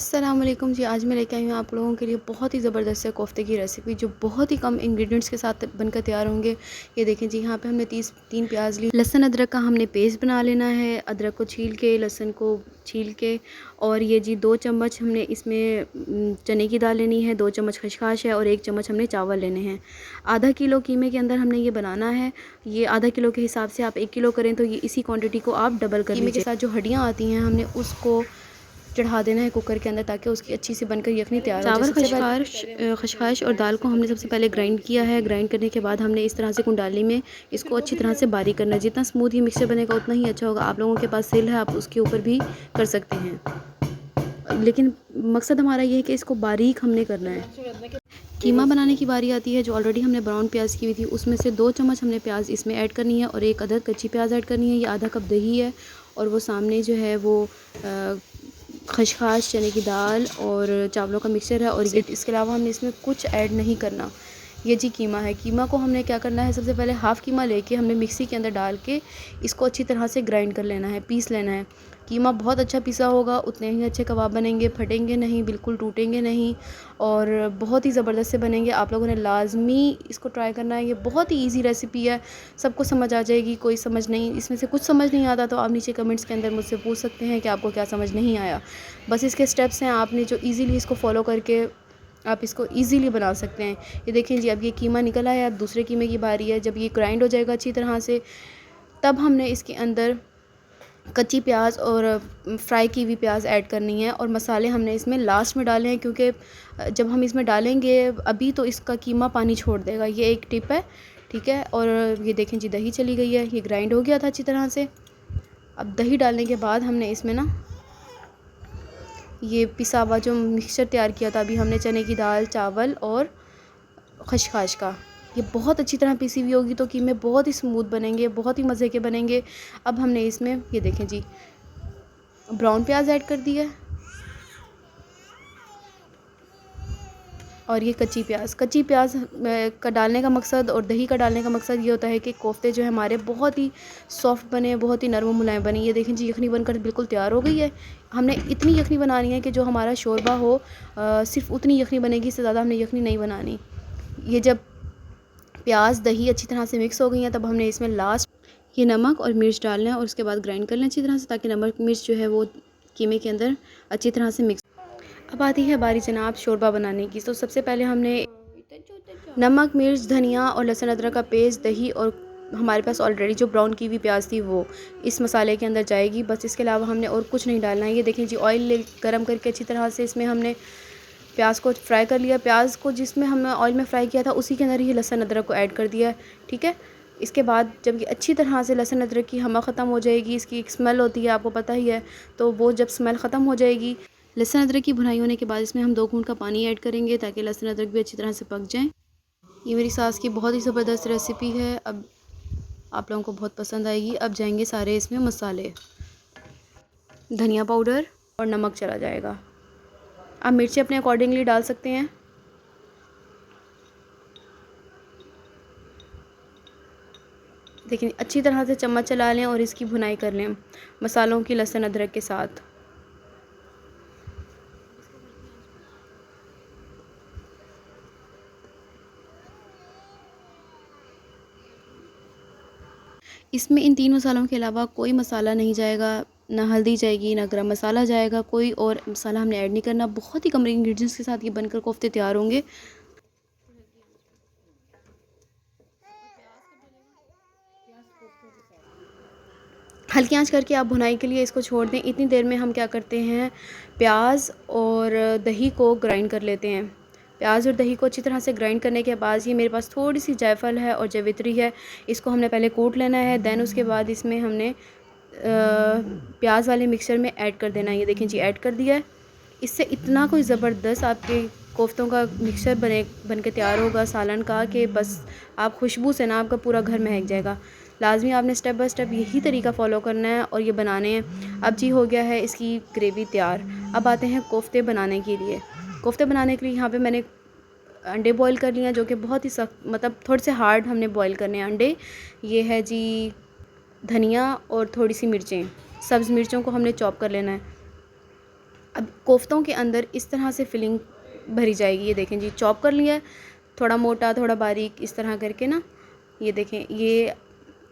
अस्सलाम वालेकुम जी। आज मैं लेके आई हूँ आप लोगों के लिए बहुत ही ज़बरदस्त है कोफ्ते की रेसिपी, जो बहुत ही कम इंग्रेडिएंट्स के साथ बनकर तैयार होंगे। ये देखें जी, यहाँ पे हमने 3 प्याज ली। लहसुन अदरक का हमने पेस्ट बना लेना है। अदरक को छील के, लहसुन को छील के, और ये जी 2 चम्मच हमने इसमें चने की दाल लेनी है, 2 चम्मच खशखाश है और 1 चम्मच हमने चावल लेने हैं। आधा किलो कीमे के अंदर हमने ये बनाना है। ये आधा किलो के हिसाब से आप 1 किलो करें तो ये इसी क्वान्टिटी को आप डबल कर लीजिए। कीमे के साथ जो हड्डियाँ आती हैं हमने उसको चढ़ा देना है कुकर के अंदर, ताकि उसकी अच्छी सी बनकर यखनी तैयार हो जाए। चावल, खशखाश और दाल को हमने सबसे पहले ग्राइंड किया है। ग्राइंड करने के बाद हमने इस तरह से कुंडाली में इसको अच्छी तरह से बारीक करना है। जितना स्मूथ ये मिक्सचर बनेगा उतना ही अच्छा होगा। आप लोगों के पास सिल है, आप उसके ऊपर भी कर सकते हैं, लेकिन मकसद हमारा ये है कि इसको बारीक हमने करना है। कीमा बनाने की बारी आती है। जो ऑलरेडी हमने ब्राउन प्याज की हुई थी, उसमें से 2 चम्मच हमने प्याज इसमें ऐड करनी है और 1 अदद कच्ची प्याज ऐड करनी है। ये आधा कप दही है, और वो सामने जो है वो खशखाश, चने की दाल और चावलों का मिक्सचर है। और ये इसके अलावा हमने इसमें कुछ ऐड नहीं करना। ये जी कीमा है। कीमा को हमने क्या करना है, सबसे पहले हाफ़ कीमा लेके हमने मिक्सी के अंदर डाल के इसको अच्छी तरह से ग्राइंड कर लेना है, पीस लेना है। कीमा बहुत अच्छा पिसा होगा उतने ही अच्छे कबाब बनेंगे, फटेंगे नहीं, बिल्कुल टूटेंगे नहीं, और बहुत ही ज़बरदस्त से बनेंगे। आप लोगों ने लाजमी इसको ट्राई करना है। ये बहुत ही ईजी रेसिपी है, सबको समझ आ जाएगी। कोई समझ नहीं, इसमें से कुछ समझ नहीं आता तो आप नीचे कमेंट्स के अंदर मुझसे पूछ सकते हैं कि आपको क्या समझ नहीं आया। बस इसके स्टेप्स हैं, आपने जो ईज़िली इसको फॉलो करके आप इसको इजीली बना सकते हैं। ये देखें जी, अब ये कीमा निकल आया है। अब दूसरे कीमे की बारी है। जब ये ग्राइंड हो जाएगा अच्छी तरह से, तब हमने इसके अंदर कच्ची प्याज और फ्राई की हुई प्याज ऐड करनी है, और मसाले हमने इसमें लास्ट में डाले हैं, क्योंकि जब हम इसमें डालेंगे अभी तो इसका कीमा पानी छोड़ देगा। ये एक टिप है, ठीक है। और ये देखें जी, दही चली गई है। ये ग्राइंड हो गया था अच्छी तरह से। अब दही डालने के बाद हमने इसमें ना ये पिसा हुआ जो मिक्सचर तैयार किया था अभी हमने, चने की दाल, चावल और खशखाश का, ये बहुत अच्छी तरह पिसी हुई होगी तो कीमे बहुत ही स्मूथ बनेंगे, बहुत ही मज़े के बनेंगे। अब हमने इसमें ये देखें जी, ब्राउन प्याज ऐड कर दिया है, और ये कच्ची प्याज का डालने का मकसद और दही का डालने का मकसद ये होता है कि कोफ्ते जो है हमारे बहुत ही सॉफ्ट बने, बहुत ही नरम मुलायम बने। ये देखें जी, यखनी बनकर बिल्कुल तैयार हो गई है। हमने इतनी यखनी बनानी है कि जो हमारा शोरबा हो सिर्फ उतनी यखनी बनेगी, इससे ज़्यादा हमने यखनी नहीं बनानी। ये जब प्याज दही अच्छी तरह से मिक्स हो गई हैं, तब हमने इसमें लास्ट ये नमक और मिर्च डालना है, और उसके बाद ग्राइंड कर लें अच्छी तरह से, ताकि नमक मिर्च जो है वो कीमे के अंदर अच्छी तरह से मिक्स। अब आती है बारी जनाब शोरबा बनाने की। तो सबसे पहले हमने नमक, मिर्च, धनिया और लहसुन अदरक का पेस्ट, दही और हमारे पास ऑलरेडी जो ब्राउन की हुई प्याज थी वो इस मसाले के अंदर जाएगी। बस इसके अलावा हमने और कुछ नहीं डालना है। ये देखें जी, ऑयल गरम करके अच्छी तरह से इसमें हमने प्याज को फ्राई कर लिया। प्याज को जिसमें हमने ऑयल में फ्राई किया था उसी के अंदर ही लहसुन अदरक को ऐड कर दिया, ठीक है। इसके बाद जब ये अच्छी तरह से लहसुन अदरक की हमा ख़त्म हो जाएगी, इसकी एक स्मेल होती है आपको पता ही है, तो वो जब स्मेल ख़त्म हो जाएगी, लहसुन अदरक की भुनाई होने के बाद इसमें हम 2 घूंट का पानी ऐड करेंगे, ताकि लहसुन अदरक भी अच्छी तरह से पक जाए। ये मेरी सास की बहुत ही ज़बरदस्त रेसिपी है, अब आप लोगों को बहुत पसंद आएगी। अब जाएंगे सारे इसमें मसाले, धनिया पाउडर और नमक चला जाएगा। आप मिर्ची अपने अकॉर्डिंगली डाल सकते हैं। लेकिन अच्छी तरह से चम्मच चला लें और इसकी भुनाई कर लें मसालों की लहसुन अदरक के साथ। इसमें इन 3 मसालों के अलावा कोई मसाला नहीं जाएगा, ना हल्दी जाएगी, ना गरम मसाला जाएगा, कोई और मसाला हमने ऐड नहीं करना। बहुत ही कम इंग्रेडिएंट्स के साथ ये बनकर कोफ्ते तैयार होंगे। हल्की आंच करके आप भुनाई के लिए इसको छोड़ दें। इतनी देर में हम क्या करते हैं, प्याज और दही को ग्राइंड कर लेते हैं। प्याज और दही को अच्छी तरह से ग्राइंड करने के बाद ये मेरे पास थोड़ी सी जायफल है और जावित्री है, इसको हमने पहले कूट लेना है। दैन उसके बाद इसमें हमने प्याज वाले मिक्सचर में ऐड कर देना है। ये देखें जी, ऐड कर दिया है। इससे इतना कोई ज़बरदस्त आपके कोफ्तों का मिक्सचर बन के तैयार होगा सालन का, कि बस आप खुशबू से ना आपका पूरा घर महक जाएगा। लाजमी आपने स्टेप बाय स्टेप यही तरीका फ़ॉलो करना है और ये बनाने हैं। अब जी हो गया है इसकी ग्रेवी तैयार। अब आते हैं कोफ्ते बनाने के लिए। कोफ्ते बनाने के लिए यहाँ पे मैंने अंडे बॉईल कर लिए हैं, जो कि बहुत ही सख्त, मतलब थोड़े से हार्ड हमने बॉईल करने हैं अंडे। ये है जी धनिया और थोड़ी सी मिर्चें, सब्ज़ मिर्चों को हमने चॉप कर लेना है। अब कोफ्तों के अंदर इस तरह से फिलिंग भरी जाएगी। ये देखें जी, चॉप कर लिया है, थोड़ा मोटा थोड़ा बारीक इस तरह करके ना। ये देखें, ये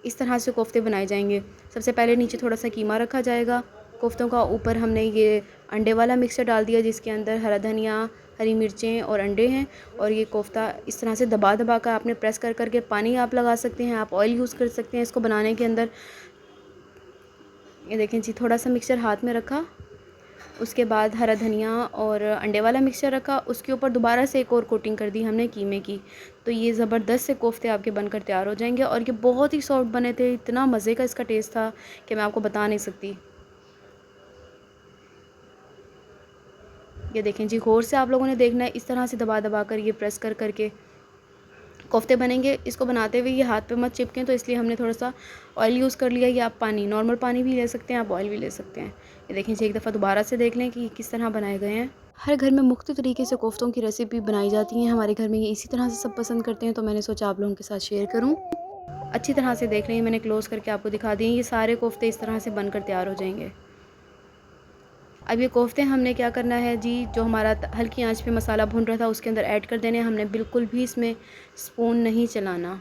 इस तरह से कोफ्ते बनाए जाएंगे। सबसे पहले नीचे थोड़ा सा कीमा रखा जाएगा कोफ्तों का, ऊपर हमने ये अंडे वाला मिक्सचर डाल दिया जिसके अंदर हरा धनिया, हरी मिर्चें और अंडे हैं। और ये कोफ्ता इस तरह से दबा दबा कर आपने प्रेस कर करके, पानी आप लगा सकते हैं, आप ऑयल यूज़ कर सकते हैं इसको बनाने के अंदर। ये देखें जी, थोड़ा सा मिक्सचर हाथ में रखा, उसके बाद हरा धनिया और अंडे वाला मिक्सचर रखा, उसके ऊपर दोबारा से एक और कोटिंग कर दी हमने कीमे की। तो ये ज़बरदस्त से कोफ्ते आपके बनकर तैयार हो जाएंगे। और ये बहुत ही सॉफ्ट बने थे, इतना मज़े का इसका टेस्ट था कि मैं आपको बता नहीं सकती। ये देखें जी, गौर से आप लोगों ने देखना है, इस तरह से दबा दबा कर ये प्रेस कर करके कोफ्ते बनेंगे। इसको बनाते हुए ये हाथ पे मत चिपकें, तो इसलिए हमने थोड़ा सा ऑयल यूज़ कर लिया। या आप पानी, नॉर्मल पानी भी ले सकते हैं, आप ऑयल भी ले सकते हैं। ये देखें जी, एक दफ़ा दोबारा से देख लें कि किस तरह बनाए गए हैं। हर घर में मुख्तलिफ तरीके से कोफ्तों की रेसिपी बनाई जाती हैं। हमारे घर में ये इसी तरह से सब पसंद करते हैं, तो मैंने सोचा आप लोगों के साथ शेयर करूँ। अच्छी तरह से देख लें, मैंने क्लोज़ करके आपको दिखा दिए। ये सारे कोफ्ते इस तरह से बनकर तैयार हो जाएंगे। अब ये कोफ्ते हमने क्या करना है जी, जो हमारा हल्की आंच पे मसाला भून रहा था उसके अंदर ऐड कर देने। हमने बिल्कुल भी इसमें स्पून नहीं चलाना।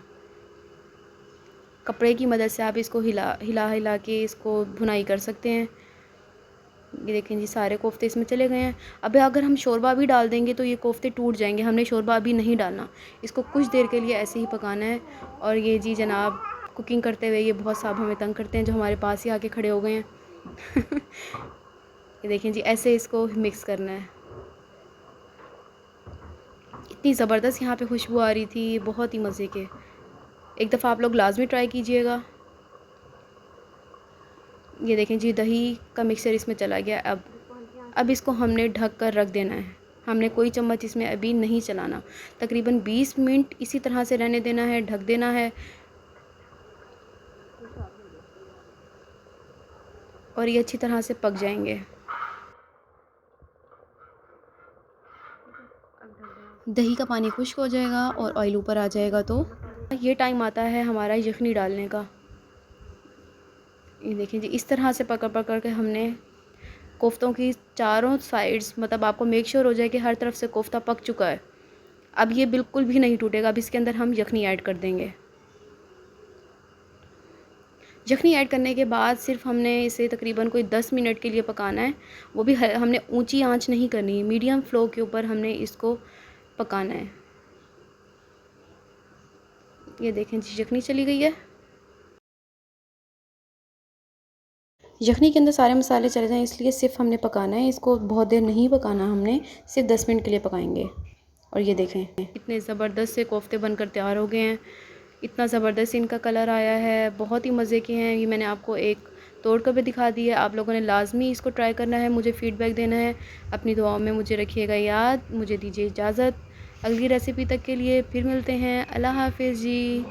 कपड़े की मदद से आप इसको हिला हिला हिला के इसको भुनाई कर सकते हैं। ये देखें जी, सारे कोफ्ते इसमें चले गए हैं। अब अगर हम शोरबा भी डाल देंगे तो ये कोफ्ते टूट जाएंगे। हमने शोरबा अभी नहीं डालना, इसको कुछ देर के लिए ऐसे ही पकाना है। और ये जी जनाब, कुकिंग करते हुए ये बहुत साहब हमें तंग करते हैं, जो हमारे पास ही आके खड़े हो गए हैं। ये देखें जी, ऐसे इसको मिक्स करना है। इतनी ज़बरदस्त यहाँ पे खुशबू आ रही थी, बहुत ही मज़े के। एक दफ़ा आप लोग लाजमी ट्राई कीजिएगा। ये देखें जी, दही का मिक्सचर इसमें चला गया। अब इसको हमने ढक कर रख देना है। हमने कोई चम्मच इसमें अभी नहीं चलाना। तकरीबन 20 मिनट इसी तरह से रहने देना है, ढक देना है। और ये अच्छी तरह से पक जाएंगे। दही का पानी खुश्क हो जाएगा और ऑयल ऊपर आ जाएगा, तो ये टाइम आता है हमारा यखनी डालने का। ये देखें जी, इस तरह से पकड़ पकड़ के हमने कोफ्तों की चारों साइड्स, मतलब आपको मेक श्योर हो जाए कि हर तरफ से कोफ्ता पक चुका है। अब ये बिल्कुल भी नहीं टूटेगा। अब इसके अंदर हम यखनी ऐड कर देंगे। यखनी ऐड करने के बाद सिर्फ हमने इसे तकरीबन कोई 10 मिनट के लिए पकाना है। वो भी हमने ऊंची आंच नहीं करनी है, मीडियम फ्लो के ऊपर हमने इसको पकाना है। ये देखें जी, यखनी चली गई है। यखनी के अंदर सारे मसाले चले जाएं, इसलिए सिर्फ हमने पकाना है इसको। बहुत देर नहीं पकाना, हमने सिर्फ 10 मिनट के लिए पकाएंगे। और ये देखें, इतने ज़बरदस्त से कोफ्ते बनकर तैयार हो गए हैं। इतना ज़बरदस्त इनका कलर आया है, बहुत ही मज़े के हैं। ये मैंने आपको एक तोड़ कर भी दिखा दी है। आप लोगों ने लाजमी इसको ट्राई करना है, मुझे फ़ीडबैक देना है। अपनी दुआओं में मुझे रखिएगा याद। मुझे दीजिए इजाज़त, अगली रेसिपी तक के लिए फिर मिलते हैं। अल्लाह हाफ़िज़ जी।